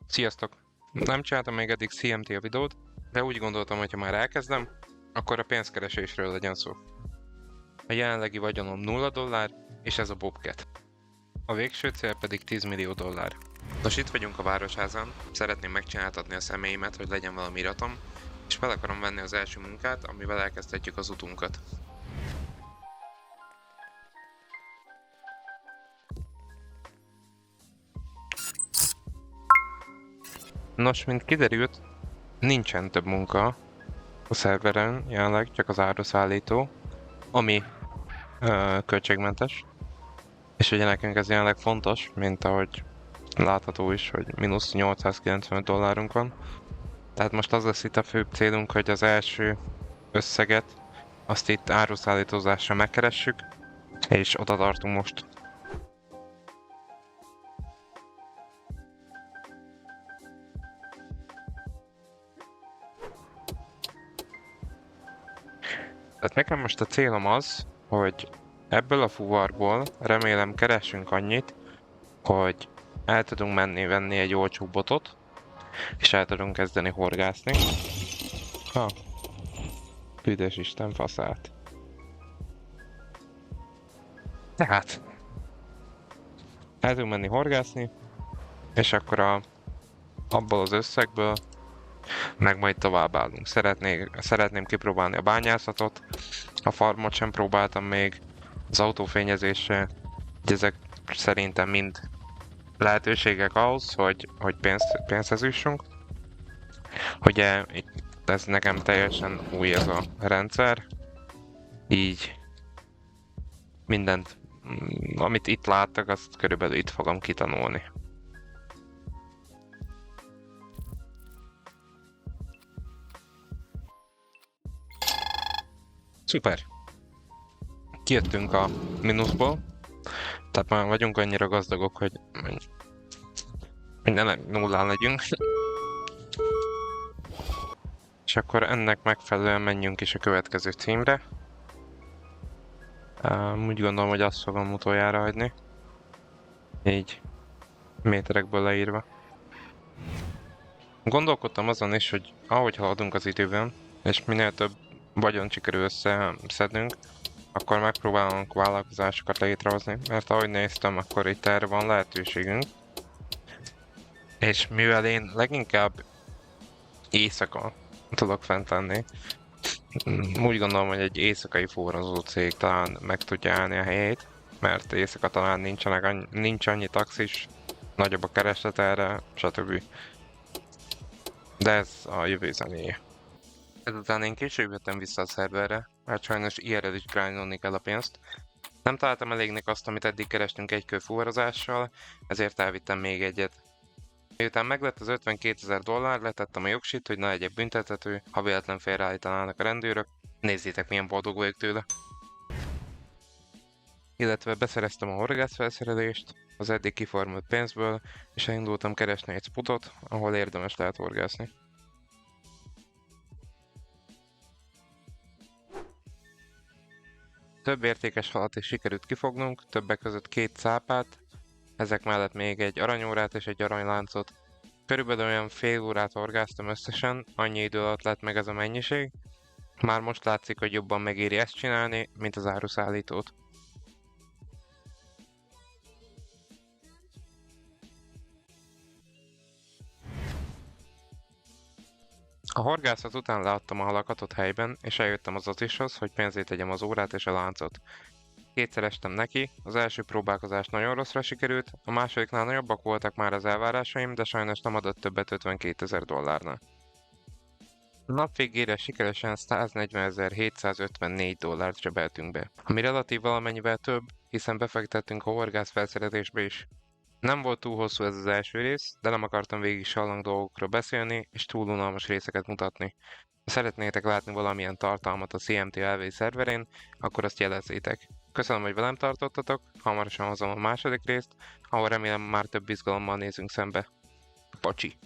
Sziasztok! Nem csináltam még eddig CMT videót, de úgy gondoltam, hogy ha már elkezdem, akkor a pénzkeresésről legyen szó. A jelenlegi vagyonom $0, és ez a Bobcat. A végső cél pedig $10 millió. Nos, itt vagyunk a Városházán, szeretném megcsináltatni a személyimet, hogy legyen valami iratom, és fel akarom venni az első munkát, amivel elkezdhetjük az utunkat. Nos, mint kiderült, nincsen több munka a szerveren, jelenleg csak az áruszállító, ami költségmentes. És ugye nekünk ez jelenleg fontos, mint ahogy látható is, hogy mínusz $895 van. Tehát most az lesz itt a fő célunk, hogy az első összeget azt itt áruszállítózásra megkeressük, és oda tartunk most. Tehát nekem most a célom az, hogy ebből a fuvarból remélem keressünk annyit, hogy el tudunk menni venni egy olcsó botot, és el tudunk kezdeni horgászni. Üdes Isten faszát. Tehát el tudunk menni horgászni, és akkor abból az összegből meg majd továbbállunk. Szeretném kipróbálni a bányászatot, a farmot sem próbáltam még, az autófényezésre, ezek szerintem mind lehetőségek ahhoz, hogy pénzhez jussunk. Ugye ez nekem teljesen új ez a rendszer, így mindent, amit itt láttak, azt körülbelül itt fogom kitanulni. Szuper! Kijöttünk a mínuszból, tehát már vagyunk annyira gazdagok, hogy ne nullán legyünk. És akkor ennek megfelelően menjünk is a következő címre. Úgy gondolom, hogy azt fogom utoljára hagyni. Így méterekből leírva. Gondolkodtam azon is, hogy ahogy haladunk az időben, és minél több vagyont sikerül összeszednünk, akkor megpróbálunk vállalkozásokat létrehozni, mert ahogy néztem, akkor itt erre van lehetőségünk. És mivel én leginkább éjszaka tudok fent lenni, úgy gondolom, hogy egy éjszakai fuvarozó cég talán meg tudja állni a helyét, mert éjszaka talán nincs annyi taxis, nagyobb a kereslet erre, stb. De ez a jövő zenéje. Ezután én később jöttem vissza a szerverre, mert sajnos IRL is grindolni kell a pénzt. Nem találtam elégnek azt, amit eddig kerestünk egy kör fuvarozással, ezért elvittem még egyet. Miután meglett az $52,000, letettem a jogsit, hogy ne legyek büntethető, ha véletlen félreállítanának a rendőrök. Nézzétek, milyen boldog vagyok tőle. Illetve beszereztem a horgászfelszerelést az eddig kiformult pénzből, és elindultam keresni egy spotot, ahol érdemes lehet horgászni. Több értékes halat is sikerült kifognunk, többek között 2 cápát, ezek mellett még egy aranyórát és egy aranyláncot. Körülbelül olyan fél órát horgáztam összesen, annyi idő alatt lett meg ez a mennyiség. Már most látszik, hogy jobban megéri ezt csinálni, mint az áruszállítót. A horgászat után leadtam a halakat ott helyben, és eljöttem az Otishoz, hogy pénzét tegyem az órát és a láncot. Kétszer estem neki, az első próbálkozás nagyon rosszra sikerült, a másodiknál nagyobbak voltak már az elvárásaim, de sajnos nem adott többet $52,000-nál. A nap végére sikeresen $140,754 zsebeltünk be, ami relatív valamennyivel több, hiszen befektettünk a horgász felszerelésbe is. Nem volt túl hosszú ez az első rész, de nem akartam végig sallang dolgokról beszélni, és túl unalmas részeket mutatni. Ha szeretnétek látni valamilyen tartalmat a CMT LV szerverén, akkor azt jelezzétek. Köszönöm, hogy velem tartottatok, hamarosan hozom a második részt, ahol remélem már több izgalommal nézünk szembe. Pacsi!